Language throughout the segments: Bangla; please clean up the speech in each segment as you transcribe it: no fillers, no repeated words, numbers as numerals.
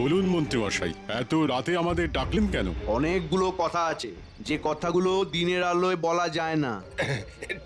বলুন মন্ত্রীমশাই, এত রাতে আমাদের ডাকলেন কেন? অনেকগুলো কথা আছে, যে কথাগুলো দিনের আলোয় বলা যায় না।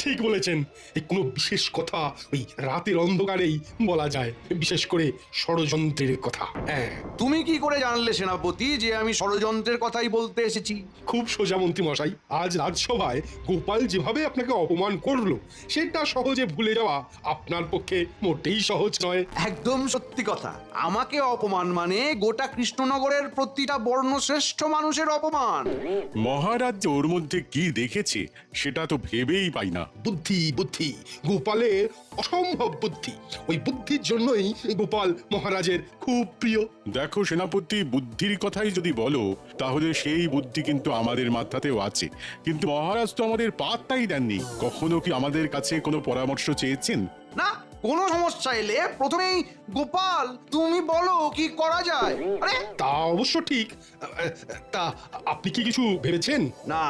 ঠিক বলেছেন। এই কোনো বিশেষ কথা ওই রাতের অন্ধকারেই বলা যায়, বিশেষ করে ষড়যন্ত্রের কথা। হ্যাঁ, তুমি কি করে জানলে সেনাপতি যে আমি ষড়যন্ত্রের কথাই বলতে এসেছি? খুব সোজা মন্ত্রী মশাই। আজ রাজসভায় গোপাল যেভাবে আপনাকে অপমান করলো, সেটা সহজে ভুলে যাওয়া আপনার পক্ষে মোটেই সহজ নয়। একদম সত্যি কথা। আমাকে অপমান মানে গোটা কৃষ্ণনগরের প্রতিটা বর্ণশ্রেষ্ঠ মানুষের অপমান। মহারাজ যে ওর মধ্যে কি দেখেছে সেটা তো ভেবেই পাই না। বুদ্ধি বুদ্ধি, গোপালের অসম্ভব বুদ্ধি। ওই বুদ্ধির জন্যই গোপাল মহারাজের খুব প্রিয়। দেখো সেনাপতি, বুদ্ধির কথাই যদি বলো তাহলে সেই বুদ্ধি কিন্তু আমাদের মাথাতেও আছে, কিন্তু মহারাজ তো আমাদের পাত্তাই দেননি। কখনো কি আমাদের কাছে কোনো পরামর্শ চেয়েছেন? না, কোনো সমস্যা এলে প্রথমেই গোপাল তুমি বলো কি করা যায়। আরে তা অবশ্য ঠিক। তা আপনি কি কিছু ভেবেছেন? না,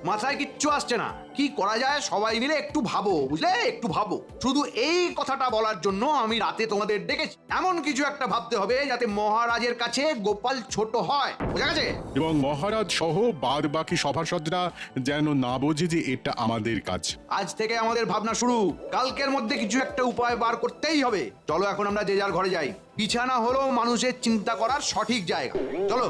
মাথায় কিচ্ছু আসছে না। কি করা যায় সবাই মিলে একটু ভাবো, বুঝলে, একটু ভাবো। শুধু এই কথাটা বলার জন্য আমি রাতে তোমাদের ডেকেছি। এমন কিছু একটা ভাবতে হবে যাতে মহারাজের কাছে গোপাল ছোট হয়, বুঝা গেছে? এবং মহারাজ সহ বাদ বাকি সভাসদরা যেন না বোঝে যে এটা আমাদের কাজ। আজ থেকে আমাদের ভাবনা শুরু। কালকের মধ্যে কিছু একটা উপায় বার করতেই হবে। চলো এখন আমরা যে যার ঘরে যাই। বিছানা হলো মানুষের চিন্তা করার সঠিক জায়গা। চলো।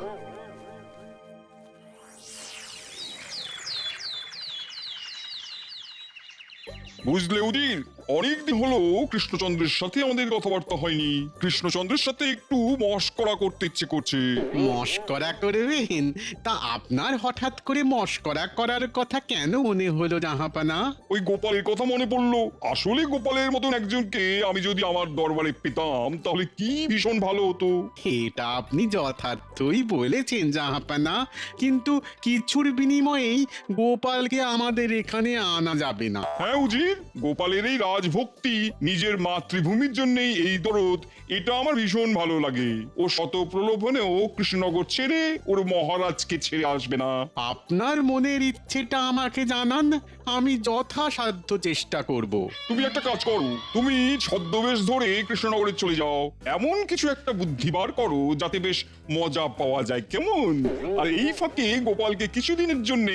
বুঝলে উদির, অনেকদিন হলো কৃষ্ণচন্দ্রের সাথে আমাদের কথাবার্তা হয়নি। কৃষ্ণচন্দ্রের সাথে একটু মশকরা করতে ইচ্ছে করছে। মশকরা করবেন? তা আপনার হঠাৎ করে মশকরা করার কথা কেন মনে হলো জাহাপানা? ওই গোপালের কথা মনে পড়লো। আসলে গোপালের মতন একজনকে আমি যদি আমার দরবারে পেতাম তাহলে কি ভীষণ ভালো হতো। এটা আপনি যথার্থই বলেছেন জাহাপানা, কিন্তু কিছুর বিনিময়েই গোপালকে আমাদের এখানে আনা যাবে না। হ্যাঁ উজির, গোপালের এই রাজভক্তি, নিজের মাতৃভূমির জন্যই এই দরদ, এটা আমার ভীষণ ভালো লাগে। ও শত প্রলোভনেও কৃষ্ণনগর ছেড়ে ওর মহারাজকে ছেড়ে আসবে না। আপনার মনের ইচ্ছেটা আমাকে জানান, আমি যথাসাধ্য চেষ্টা করব। তুমি একটা কাজ করো, তুমি ছদ্মবেশ ধরে কৃষ্ণনগরে চলে যাও। এমন কিছু একটা বুদ্ধি বার করো যাতে বেশ মজা পাওয়া যায়, কেমন? আর এই ফাঁকে গোপালকে কিছুদিনের জন্য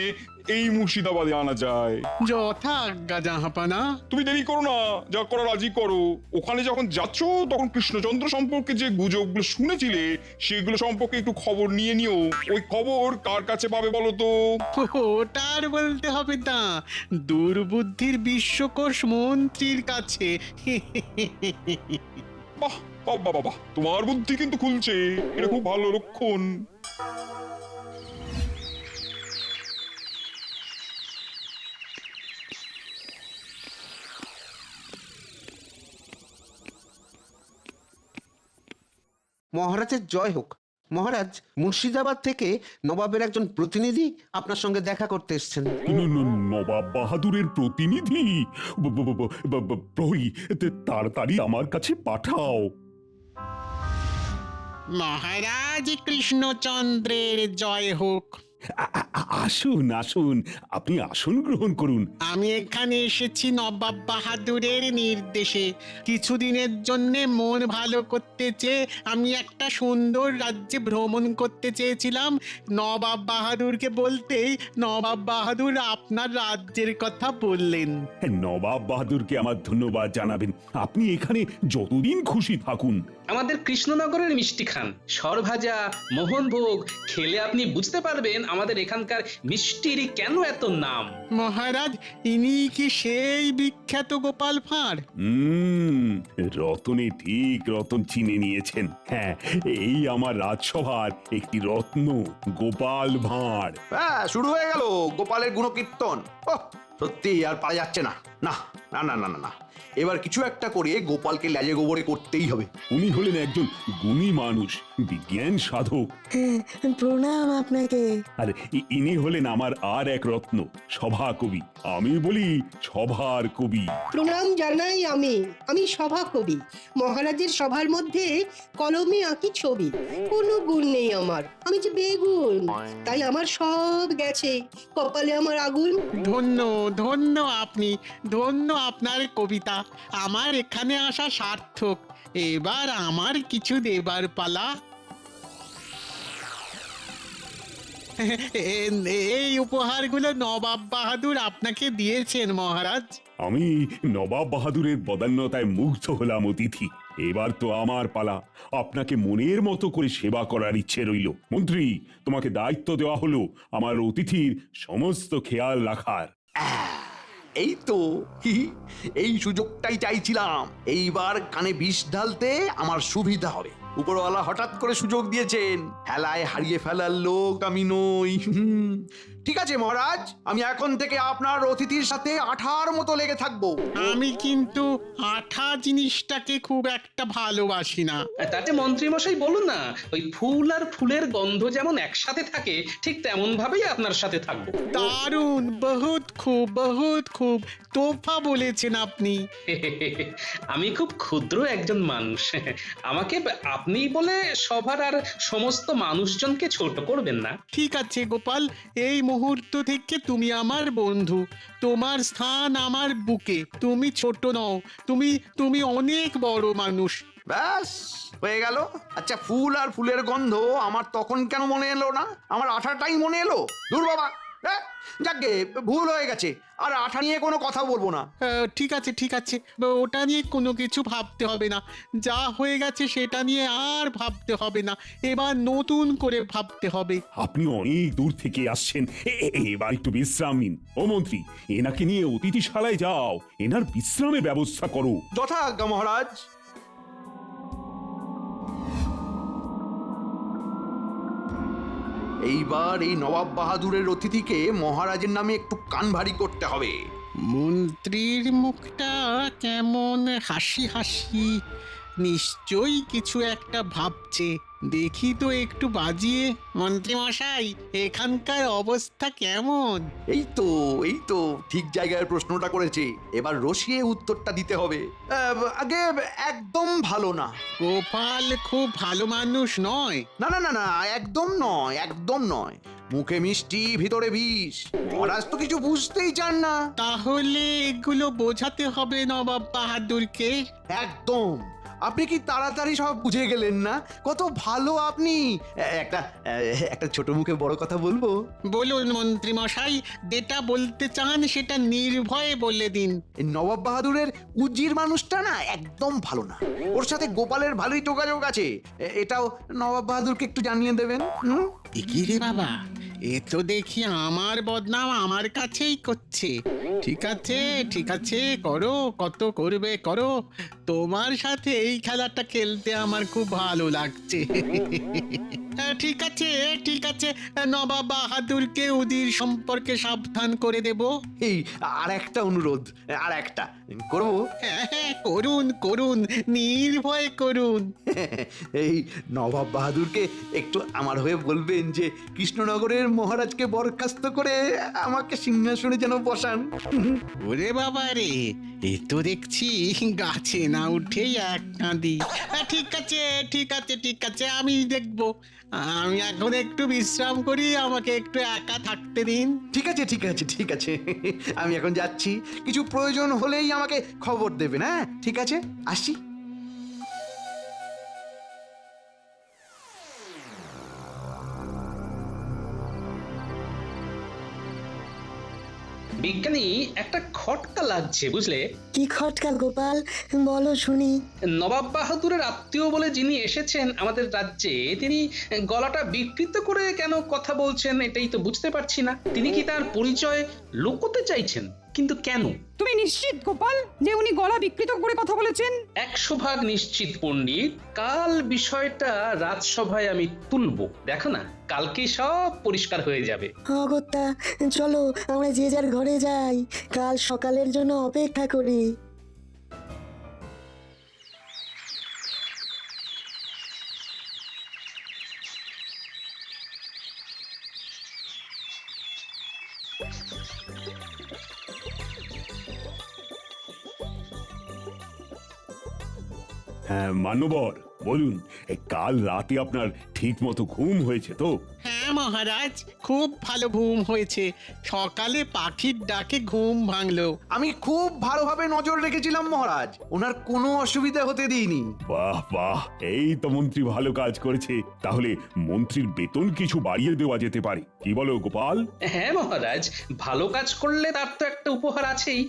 এই মুর্শিদাবাদে আনা যায়। যথা আজ্ঞা জাহাপানা। তুমি দেরি করো না, যা করা রাজি করো। ওখানে যখন যাচ্ছ তখন কৃষ্ণচন্দ্র সম্পর্কে যে গুজবগুলো শুনেছিলে সেগুলো সম্পর্কে একটু খবর নিয়ে নিও। ওই খবর কার কাছে পাবে বলো তো? ওটা আর বলতে হবে না, দুর্বুদ্ধির বিশ্বকোষ মন্ত্রীর কাছে। বাহ বাবা বাবা, তোমার বুদ্ধি কিন্তু খুলছে, এটা খুব ভালো লক্ষণ। মহারাজের জয় হোক। মহারাজ, মুর্শিদাবাদ থেকে নবাবের একজন প্রতিনিধি আপনার সঙ্গে দেখা করতে এসেছেন। নবাব বাহাদুরের প্রতিনিধি? প্রহরী, তাড়াতাড়ি আমার কাছে পাঠাও। মহারাজ কৃষ্ণচন্দ্রের জয় হোক। আসুন আসুন, আপনি আসন গ্রহণ করুন। আমি এখানে এসেছি নবাব বাহাদুরের নির্দেশে। কিছুদিনের জন্য মন ভালো করতে চেয়ে আমি একটা সুন্দর রাজ্যে ভ্রমণ করতে চেয়েছিলাম। নবাব বাহাদুরকে বলতেই নবাব বাহাদুর আপনার রাজ্যের কথা বললেন। নবাব বাহাদুরকে আমার ধন্যবাদ জানাবেন। আপনি এখানে যতদিন খুশি থাকুন। আমাদের কৃষ্ণনগরের মিষ্টি খান, সরভাজা, মোহনভোগ খেলে আপনি বুঝতে পারবেন আমাদের এখানকার মিষ্টির কেন এত নাম। মহারাজ, ইনি কি সেই বিখ্যাত গোপাল ভাঁড়? রতনে ঠিক রতন চিনে নিয়েছেন। হ্যাঁ, এই আমার রাজসভার একটি রত্ন, গোপাল ভাঁড়। হ্যাঁ, শুরু হয়ে গেল গোপালের গুণকীর্তন। ওহ, সত্যি আর পারা যাচ্ছে না। না না না না না না, এবার কিছু একটা করে গোপালকে লেজে গোবরে করতেই হবে। উনি হলেন একজন গুণী মানুষ, বিজ্ঞান সাধক। প্রণাম আপনাকে। আর ইনি হলেন আমার আর এক রত্ন, সভা কবি। আমি বলি সভার কবি। প্রণাম জানাই আমি সভা কবি। মহারাজের সভার মধ্যে কলমে আঁকি ছবি। কোনো গুণ নেই আমার, আমি যে বেগুন, তাই আমার সব গেছে, কপালে আমার আগুন। ধন্য ধন্য আপনি, ধন্য আপনার কবিতা। আমার এখানে আসা সার্থক। এবার আমার কিছু দেবার পালা। এই উপহারগুলো নবাব বাহাদুর আপনাকে দিয়েছেন মহারাজ। আমি নবাব বাহাদুরের বদান্যতায় মুগ্ধ হলাম অতিথি। এবার তো আমার পালা। আপনাকে মনের মতো করে সেবা করার ইচ্ছে রইল। মন্ত্রী, তোমাকে দায়িত্ব দেওয়া হলো আমার অতিথির সমস্ত খেয়াল রাখার। এই তো এই সুযোগটাই চাইছিলাম। এইবার কানে বিষ ঢালতে আমার সুবিধা হবে। উপরওয়ালা হঠাৎ করে সুযোগ দিয়েছেন। হেলায় হারিয়ে ফেলার লোক আমি নই। ঠিক আছে মহারাজ, আমি এখন থেকে আপনার অতিথির সাথে আঠার মতো লেগে থাকবো। আমি কিন্তু আঠা জিনিসটাকে খুব একটা ভালোবাসি না। তাতে মন্ত্রী মশাই বলুন না, ওই ফুল আর ফুলের গন্ধ যেমন একসাথে থাকে ঠিক তেমন ভাবেই আপনার সাথে থাকবো। দারুণ, বহুত খুব তোফা বলেছেন আপনি। আমি খুব ক্ষুদ্র একজন মানুষ, আমাকে আপনি বলে সবার আর সমস্ত মানুষজনকে ছোট করবেন না। ঠিক আছে গোপাল, এই মুহূর্ত থেকে তুমি আমার বন্ধু। তোমার স্থান আমার বুকে। তুমি ছোট নও, তুমি অনেক বড় মানুষ। ব্যাস হয়ে গেল। আচ্ছা, ফুল আর ফুলের গন্ধ আমার তখন কেন মনে এলো না? আমার আঠাটাই মনে এলো। দূর বাবা, যাকে ভুল হয়ে গেছে, আর আঠা নিয়ে কোনো কথা বলবো না। ঠিক আছে, ওটা নিয়ে কোনো কিছু ভাবতে হবে না। যা হয়ে গেছে সেটা নিয়ে আর ভাবতে হবে না। এবার নতুন করে ভাবতে হবে। আপনি অনেক দূর থেকে আসছেন, এবার একটু বিশ্রাম নিন। ও মন্ত্রী, এনাকে নিয়ে অতিথিশালায় যাও, এনার বিশ্রামের ব্যবস্থা করো। যথাজ্ঞা মহারাজ। এইবার এই নবাব বাহাদুরের অতিথিকে মহারাজের নামে একটু কান ভারী করতে হবে। মন্ত্রীর মুখটা কেমন হাসি হাসি, নিশ্চয়ই কিছু একটা ভাবছে। দেখি তো একটু বাজিয়ে। মন্ত্রী মশাই, এখানকার অবস্থা কেমন? এই তো ঠিক জায়গায় প্রশ্নটা করেছে। এবার রসিয়ে উত্তরটা দিতে হবে। আগে একদম ভালো না। গোপাল খুব ভালো মানুষ নয়। না, একদম নয়। মুখে মিষ্টি, ভিতরে বিষ। মহারাজ তো কিছু বুঝতেই চান না। তাহলে এগুলো বোঝাতে হবে নবাব বাহাদুরকে। একদম। আপনি কি তাড়াতাড়ি সব বুঝে গেলেন না? কত ভালো আপনি। একটা ছোট মুখে বড় কথা বলবো? বলুন মন্ত্রী মশাই, যেটা বলতে চান সেটা নির্ভয়ে বলে দিন। এই নবাব বাহাদুরের উজির মানুষটা না একদম ভালো না। ওর সাথে গোপালের ভালোই যোগাযোগ আছে। এটাও নবাব বাহাদুরকে একটু জানিয়ে দেবেন। কি রে বাবা, এ তো দেখি আমার বদনাম আমার কাছেই করছে। ঠিক আছে, করো, কত করবে করো। তোমার সাথে এই খেলাটা খেলতে আমার খুব ভালো লাগছে। ঠিক আছে, নবাব বাহাদুরকে উদির সম্পর্কে সাবধান করে দেব। এই আর একটা অনুরোধ, আর একটা করবো। হ্যাঁ, করুন, নির্ভয় করুন। এই নবাব বাহাদুরকে একটু আমার হয়ে বলবেন যে কৃষ্ণনগরের মহারাজকে বরখাস্ত করে আমাকে সিংহাসনে যেন বসান। ওরে বাবা রে, এ তো দেখছি গাছে না উঠেই এক কাঁদি। ঠিক আছে, আমি দেখবো। আমি এখন একটু বিশ্রাম করি, আমাকে একটু একা থাকতে দিন। ঠিক আছে, আমি এখন যাচ্ছি। কিছু প্রয়োজন হলেই আমাকে খবর দেবেন। হ্যাঁ, ঠিক আছে, আসি। বিজ্ঞানী, একটা খটকা লাগছে বুঝলে। কি খটকা গোপাল, বলো শুনি। নবাব বাহাদুরের আত্মীয় বলে যিনি এসেছেন আমাদের রাজ্যে, তিনি গলাটা বিকৃত করে কেন কথা বলছেন এটাই তো বুঝতে পারছি না। তিনি কি তার পরিচয় লুকোতে চাইছেন? কিন্তু কেন? তুমি নিশ্চিত গোপাল যে উনি গলা বিকৃত করে কথা বলেছেন? 100% নিশ্চিত পণ্ডিত। কাল বিষয়টা রাজসভায় আমি তুলবো, দেখো না, কালকেই সব পরিষ্কার হয়ে যাবে। অগত্যা, চলো আমরা যে যার ঘরে যাই, কাল সকালের জন্য অপেক্ষা করি। হ্যাঁ মান্যবর, বলুন, কাল রাতে আপনার ঠিক মতো ঘুম হয়েছে তো? হ্যাঁ হ্যাঁ মহারাজ, খুব ভালো ঘুম হয়েছে। সকালে পাখির ডাকে ঘুম ভাঙলো। আমি খুব ভালোভাবে নজর রেখেছিলাম মহারাজ, ওনার কোনো অসুবিধা হতে দিইনি। বাহ বাহ, এই তো মন্ত্রী ভালো কাজ করেছে। তাহলে মন্ত্রীর বেতন কিছু বাড়িয়ে দেওয়া যেতে পারে, কি বলো গোপাল? হ্যাঁ মহারাজ, ভালো কাজ করলে তার তো একটা উপহার আছেই।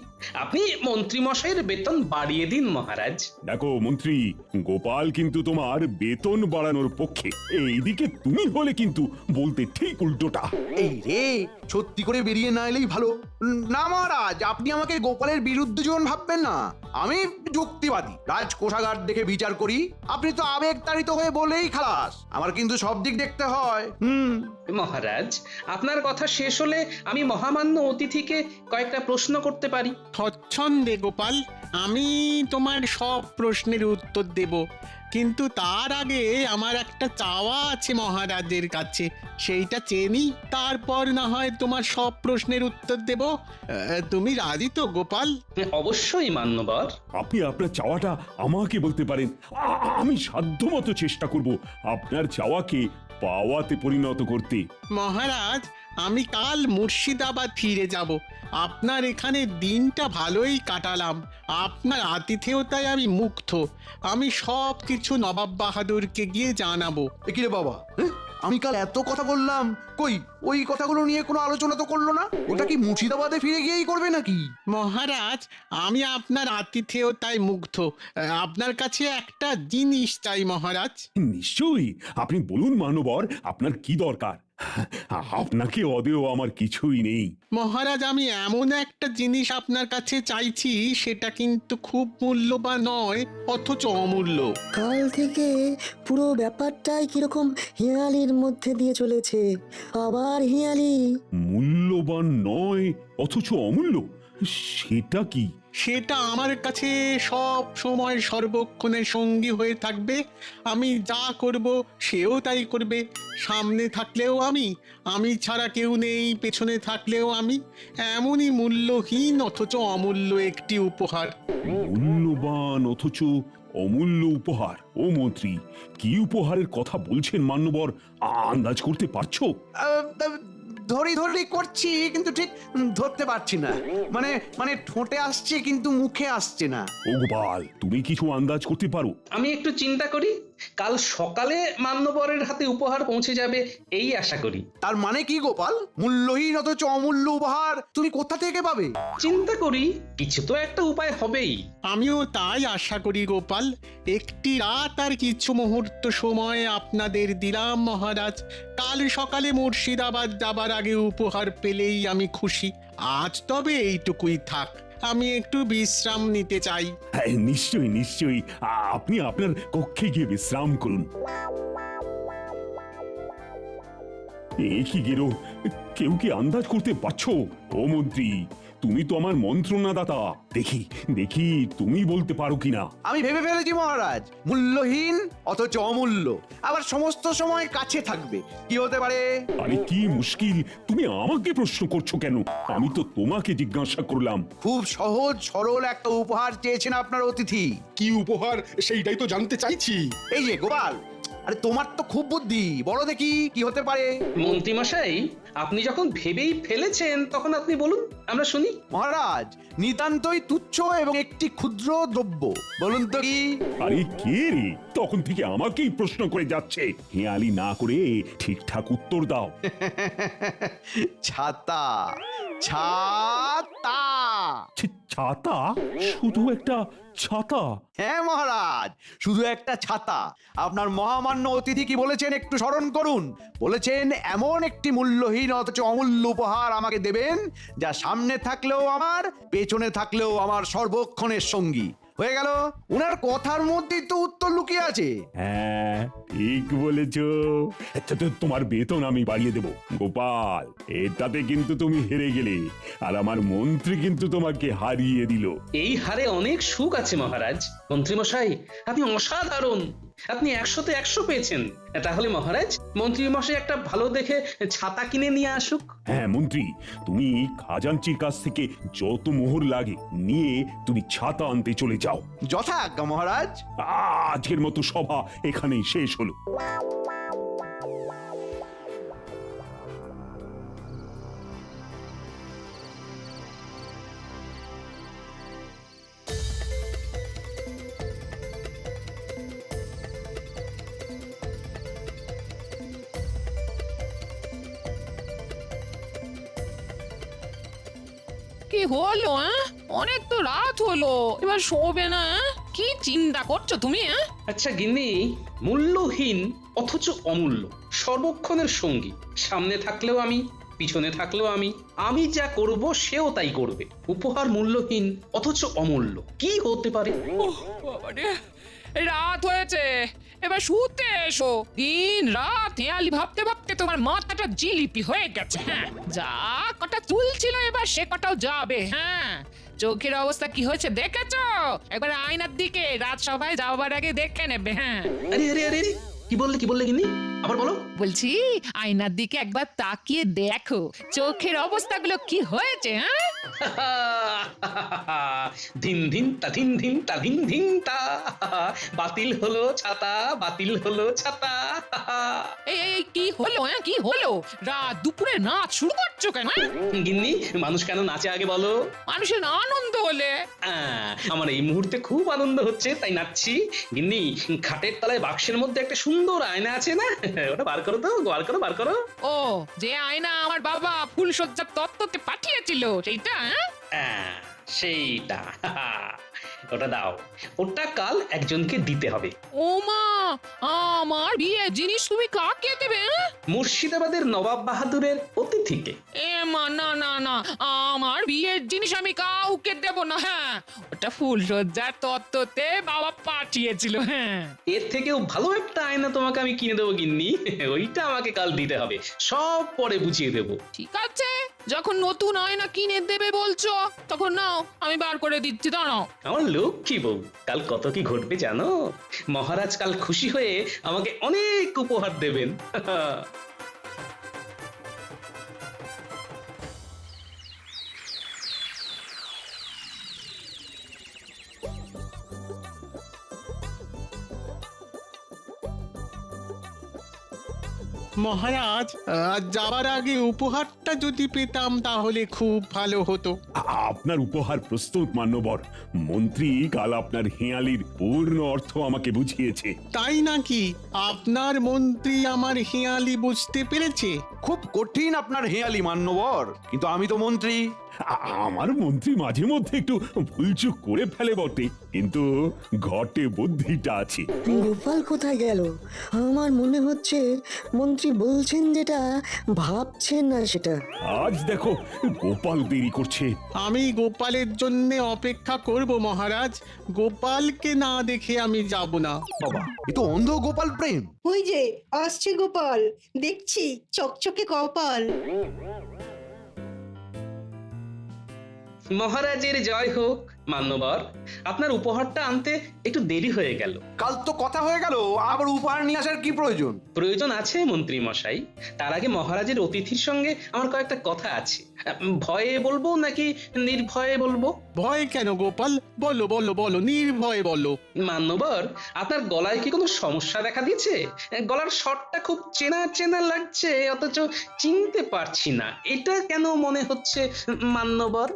আপনি মন্ত্রী মশাইয়ের বেতন বাড়িয়ে দিন মহারাজ। দেখো মন্ত্রী, গোপাল কিন্তু তোমার বেতন বাড়ানোর পক্ষে, এইদিকে তুমি হলে কিন্তু বলতে ঠিক উল্টোটা। এই রে, সত্যি করে বেরিয়ে না এলেই ভালো। না মহারাজ, আপনি আমাকে গোপালের বিরুদ্ধে যেমন ভাববেন না। আমি যুক্তিবাদী, রাজকোষাগার দেখে বিচার করি। আপনি তো আবেগতাড়িত হয়ে বলেই খালাস, আমার কিন্তু সব দিক দেখতে হয়। মহারাজ, আপনার কথা শেষ হলে আমি মহামান্য অতিথিকে কয়েকটা প্রশ্ন করতে পারি। স্বচ্ছন্দে গোপাল, আমি তোমার সব প্রশ্নের উত্তর দেব, কিন্তু তার আগে আমার একটা চাওয়া আছে মহারাজের কাছে। সেইটা চেনি, তারপর না হয় তোমার সব প্রশ্নের উত্তর দেব। তুমি রাজি তো গোপাল? অবশ্যই মান্যবর। আপনি আপনার চাওয়াটা আমাকে বলতে পারেন, আমি সাধ্যমতো চেষ্টা করব আপনার চাওয়াকে পাওয়াতে পরিণত করতে। মহারাজ, আমি কাল মুর্শিদাবাদ ফিরে যাব। আপনার এখানে দিনটা ভালোই কাটালাম। আপনার আতিথেয়তায় আমি মুগ্ধ। আমি সব কিছু নবাব বাহাদুরকে গিয়ে জানাবো। কি রে বাবা, আমি কাল এত কথা বললাম, কই ওই কথাগুলো নিয়ে কোনো আলোচনা তো করলো না। ওটা কি মুর্শিদাবাদে ফিরে গিয়েই করবে নাকি? মহারাজ, আমি আপনার আতিথেয়তায় মুগ্ধ। আপনার কাছে একটা জিনিস চাই মহারাজ। নিশ্চয়ই, আপনি বলুন মানবর, আপনার কি দরকার? আপনাকে অদেও আমার কিছুই নেই। মহারাজ, আমি এমন একটা জিনিস আপনার কাছে চাইছি, সেটা কিন্তু খুব মূল্যবান নয়, অথচ অমূল্য। কাল থেকে পুরো ব্যাপারটাই কিরকম হিয়ালির মধ্যে দিয়ে চলেছে। আবার হিয়ালি। মূল্যবান নয় অথচ অমূল্য, সেটা কি? সেটা আমার কাছে সব সময় সর্বক্ষণের সঙ্গী হয়ে থাকবে। আমি যা করব সেও তাই করবে। সামনে থাকলেও আমি ছাড়া কেউ নেই, পেছনে থাকলেও আমি। এমনই মূল্যহীন অথচ অমূল্য একটি উপহার। মূল্যবান অথচ অমূল্য উপহার? ও মন্ত্রী, কি উপহারের কথা বলছেন মান্যবর? আন্দাজ করতে পারছো? ধরি ধরি করছি, কিন্তু ঠিক ধরতে পারছি না। মানে মানে ঠোঁটে আসছে কিন্তু মুখে আসছে না। ও গোপাল, তুমি কিছু আন্দাজ করতে পারো? আমি একটু চিন্তা করি, কাল সকালে মান্যবরের হাতে উপহার পৌঁছে যাবে এই আশা করি। তার মানে কি গোপাল? মূল্যহীন অথচ অমূল্য উপহার তুমি কোথা থেকে পাবে? চিন্তা করি, কিছু তো একটা উপায় হবেই। আমিও তাই আশা করি গোপাল। একটি রাত আর কিছু মুহূর্ত সময় আপনাদের দিলাম মহারাজ। কাল সকালে মুর্শিদাবাদ যাবার আগে উপহার পেলেই আমি খুশি। আজ তবে এইটুকুই থাক, আমি একটু বিশ্রাম নিতে চাই। হ্যাঁ, নিশ্চয়ই নিশ্চয়ই, আপনি আপনার কক্ষে গিয়ে বিশ্রাম করুন। এ কি গেরো, কেউ কি আন্দাজ করতে পারছো? ও মন্ত্রী, তুমি তো আমার মন্ত্রণাদাতা, দেখি দেখি তুমি বলতে পারো কিনা। আমি ভেবে ফেলেছি মহারাজ, মূল্যহীন অথচ অমূল্য, আবার সমস্ত সময় কাছে থাকবে। কি হতে পারে? আরে কি মুশকিল, তুমি আমাকে প্রশ্ন করছো কেন? আমি তো তোমাকে জিজ্ঞাসা করলাম। খুব সহজ সরল একটা উপহার চেয়েছেন আপনার অতিথি। কি উপহার সেইটাই তো জানতে চাইছি। এই যে গোপাল, আরে তোমার তো খুব বুদ্ধি, বলো দেখি কি হতে পারে? মন্ত্রী মশাই, আপনি যখন ভেবেই ফেলেছেন তখন আপনি বলুন, আমরা শুনি। মহারাজ, নিতান্তই তুচ্ছ এবং একটি ক্ষুদ্র দ্রব্য, বলুন তো কি? আরে কে রে, তখন থেকে আমাকেই প্রশ্ন করে যাচ্ছে। হেয়ালি না করে ঠিকঠাক উত্তর দাও। ছাতা। ছাতা। ছাতা? শুধু একটা ছাতা? হ্যাঁ মহারাজ, শুধু একটা ছাতা। আপনার মহামান্য অতিথি কি বলেছেন একটু স্মরণ করুন। বলেছেন এমন একটি মূল্যহীন অথচ অমূল্য উপহার আমাকে দেবেন, যা সামনে থাকলেও আমার, পেছনে থাকলেও আমার সর্বক্ষণের সঙ্গী। হয়ে গেল, উনার কথার মধ্যেই তো উত্তর লুকিয়ে আছে। হ্যাঁ, ঠিক বলেছ। আচ্ছা, তো তোমার বেতন আমি বাড়িয়ে দেব। গোপাল, এটাতে কিন্তু তুমি হেরে গেলে, আর আমার মন্ত্রী কিন্তু তোমাকে হারিয়ে দিল। এই হারে অনেক সুখ আছে মহারাজ। মন্ত্রী মশাই, আপনি অসাধারণ। আপনি 100-তে 100 পেয়েছেন। তাহলে মহারাজ, মন্ত্রী মশাই একটা ভালো দেখে ছাতা কিনে নিয়ে আসুক। হ্যাঁ মন্ত্রী, তুমি খাজাঞ্চির কাছ থেকে যত মোহর লাগে নিয়ে তুমি ছাতা আনতে চলে যাও। যথাজ্ঞা মহারাজ। আজকের মতো সভা এখানেই শেষ হলো। কি হলো? অনেক তো রাত হলো, এবার শোবে না? কি চিন্তা করছো তুমি? আচ্ছা গিন্নি, মূল্যহীন অথচ অমূল্য, সর্বক্ষণের সঙ্গী, সামনে থাকলেও আমি, পিছনে থাকলেও আমি যা করব সেও তাই করবে, উপহার মূল্যহীন অথচ অমূল্য, কি হতে পারে? বাবারে, রাত হয়েছে, এবার শুতে এসো। দিন রাত হেয়ালি ভাবতে ভাবতে তোমার মাথাটা জিলিপি হয়ে গেছে। হ্যাঁ, যা কটা চুল ছিল এবার সে কটাও যাবে। হ্যাঁ, চোখের অবস্থা কি হয়েছে দেখেছো? একবার আয়নার দিকে রাজসভায় যাওয়ার আগে দেখে নেবে। হ্যাঁ, আরে আরে আরে, কি বললে গিন্নি? আবার বলো। বলছি আয়নার দিকে একবার তাকিয়ে দেখো চোখের অবস্থাগুলো কি হয়েছে। হ্যাঁ, ধিন ধিন তা ধিন ধিন তা ধিন ধিন তা, বাতিল হলো ছাতা, বাতিল হলো ছাতা। এই কি হলো? কি হলো? রাত দুপুরে নাচ শুরু করছো কেন? গিন্নি, মানুষ কেন নাচে আগে বলো? মানুষের আনন্দ হলে। আমার এই মুহূর্তে খুব আনন্দ হচ্ছে তাই নাচছি। গিন্নি, খাটের তলায় বাক্সের মধ্যে একটা সুন্দর আয়না আছে না, ওটা বার করো তো, বার করো। ও, যে আয়না আমার বাবা ফুলসজ্জার তত্ত্বকে পাঠিয়েছিল সেইটা? সেইটা, ওটা দাও। ওটা কাল একজনকে দিতে হবে। ও মা, আমার বিয়ের জিনিস তুমি কাকে দেবে? মুর্শিদাবাদের নবাব বাহাদুরের অতিথিকে। এ মা, না না না, আমার বিয়ের জিনিস আমি কাউকে দেব না। হ্যাঁ, ওটা ফুলসজ্জার তত্ত্বতে বাবা পাঠিয়েছিল। হ্যাঁ, এর থেকেও ভালো একটা আয়না তোমাকে আমি কিনে দেবো গিন্নি, ওইটা আমাকে কাল দিতে হবে, সব পরে বুঝিয়ে দেবো। ঠিক আছে, যখন নতুন আয়না কিনে দেবে বলছো তখন নাও, আমি বার করে দিচ্ছি, দাঁড়াও। আমার লক্ষ্মী বউ, কাল কত কি ঘটবে জানো? মহারাজ কাল খুশি হয়ে আমাকে অনেক উপহার দেবেন। মহারাজ, যাবার আগে উপহারটা যদি পেতাম তাহলে খুব ভালো হতো। আপনার উপহার প্রস্তুত মান্যবর। মন্ত্রী কাল আপনার হেঁয়ালির পূর্ণ অর্থ আমাকে বুঝিয়েছে। তাই নাকি? আপনার মন্ত্রী আমার হেঁয়ালি বুঝতে পেরেছে? খুব কঠিন আপনার হেয়ালি মান্যবর, কিন্তু আমি তো মন্ত্রী। আমার মন্ত্রী মাঝে মধ্যে একটু ভুলচুক করে ফেলে বটে, কিন্তু ঘটে বুদ্ধিটা আছে। গোপাল কোথায় গেল? আমার মনে হচ্ছে মন্ত্রী বলছেন যেটা ভাবছেন না সেটা। আজ দেখো গোপাল দেরি করছে। আমি গোপালের জন্য অপেক্ষা করব মহারাজ। গোপালকে না দেখে আমি যাব না। বাবা, এ তো অন্ধ গোপাল প্রেম। ওই যে আসছে গোপাল, দেখছি চকচকে কপাল। মহারাজের জয় হোক। মান্যবর, আপনার উপহারটা আনতে একটু দেরি হয়ে গেল। কাল তো কথা হয়ে গেল, আবার উপহার নিয়ে আসার কি প্রয়োজন? প্রয়োজন আছে মন্ত্রী মশাই, তার আগে মহারাজের অতিথির সঙ্গে আমার কয়েকটা কথা আছে। ভয়ে বলবো নাকি নির্ভয়ে বলবো? ভয় কেন গোপাল? বলো বলো বলো, নির্ভয়ে বলো। মান্যবর, আপনার গলায় কি কোনো সমস্যা দেখা দিয়েছে? গলার স্বরটা খুব চেনা চেনা লাগছে, অথচ চিনতে পারছি না, এটা কেন মনে হচ্ছে মান্যবর?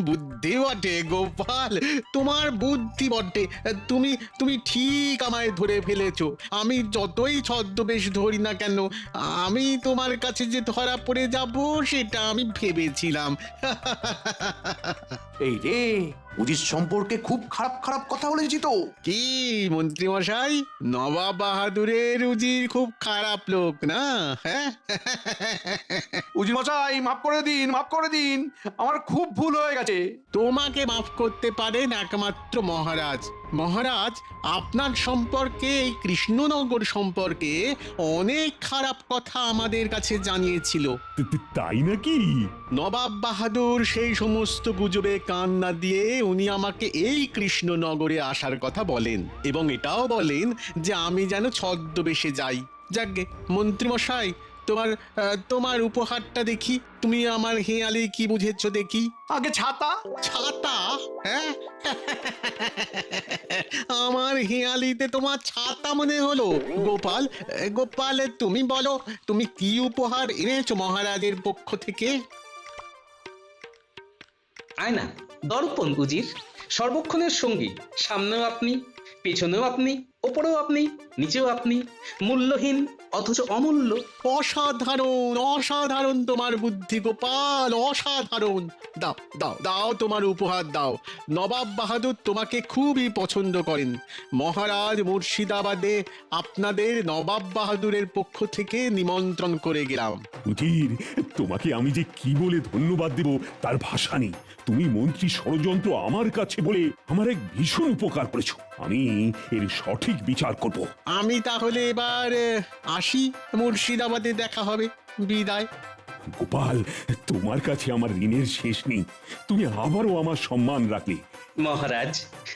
বুদ্ধি বটে গোপাল, তোমার বুদ্ধি বটে। তুমি ঠিক আমায় ধরে ফেলেছো। আমি যতই ছদ্মবেশ ধরি না কেন, আমি তোমার কাছে যে ধরা পড়ে যাব সেটা আমি ভেবেছিলাম। এই রে, উজির সম্পর্কে খুব খারাপ খারাপ কথা বলেছি তো। কি মন্ত্রী মশাই, নবাব বাহাদুরের উজির খুব খারাপ লোক না? হ্যাঁ, উজির মশাই, মাফ করে দিন, মাফ করে দিন, আমার খুব ভুল হয়ে গেছে। তোমাকে মাফ করতে পারেন একমাত্র মহারাজ। মহারাজ আপনার সম্পর্কে, এই কৃষ্ণনগর সম্পর্কে অনেক খারাপ কথা আমাদের কাছে জানিয়েছিল। তাই নাকি? নবাব বাহাদুর সেই সমস্ত গুজবে কান না দিয়ে উনি আমাকে এই কৃষ্ণনগরে আসার কথা বলেন, এবং এটাও বলেন যে আমি যেন ছদ্মবেশে যাই। যাকগে মন্ত্রীমশাই, তোমার উপহারটা দেখি। তুমি আমার হেয়ালি কি বুঝেছো দেখি। আগে ছাতা। ছাতা? হ্যাঁ, আমার হেয়ালিতে তোমার ছাতা মনে হলো। গোপাল, তুমি বলো, তুমি কি উপহার এনেছো মহারাজের পক্ষ থেকে? আয়না, দর্পণ উজির, সর্বক্ষণের সঙ্গী, সামনেও আপনি, পেছনেও আপনি, ওপরেও আপনি, নিচেও আপনি, মূল্যহীন অথচ অমূল্য। অসাধারণ অসাধারণ তোমার বুদ্ধি গোপাল, অসাধারণ। দাও দাও দাও, তোমার উপহার দাও। নবাব বাহাদুর তোমাকে খুবই পছন্দ করেন। মহারাজ মুর্শিদাবাদে আপনাদের নবাব বাহাদুরের পক্ষ থেকে নিমন্ত্রণ করে গেলাম। উজির, তোমাকে আমি যে কি বলে ধন্যবাদ দেব তার ভাষা নেই। তুমি মন্ত্রী ষড়যন্ত্র আমার কাছে বলে আমার এক ভীষণ উপকার করেছো। আমি এর সঠিক বিচার করব। আমি তাহলে এবার আসি, মুর্শিদাবাদে দেখা হবে। বিদায়। গোপাল, তোমার কাছে আমার ঋণের শেষ নেই। তুমি আবারও আমার সম্মান রাখলে। মহারাজ,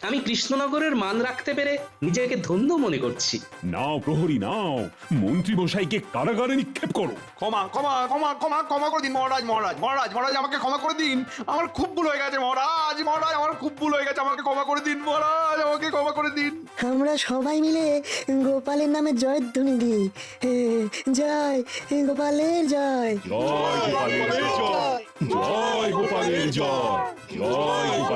আমি কৃষ্ণনগরের মান রাখতে পেরে নিজেকে ধন্য মনে করছি। নাও প্রহরী, নাও মন্ত্রী মশাইকে কারাগারে নিক্ষেপ করো। ক্ষমা ক্ষমা ক্ষমা ক্ষমা ক্ষমা করে দিন মহারাজ, মহারাজ মহারাজ মহারাজ আমাকে ক্ষমা করে দিন। আমার খুব ভুল হয়ে গেছে মহারাজ, মহারাজ আমার খুব ভুল হয়ে গেছে, আমাকে ক্ষমা করে দিন মহারাজ, আমাকে ক্ষমা করে দিন। আমরা সবাই মিলে গোপালের নামে জয়ধ্বনি দিই। জয় গোপালের জয়। জয় গোপালের জয়, জয় গোপালের জয়, জয় গোপাল।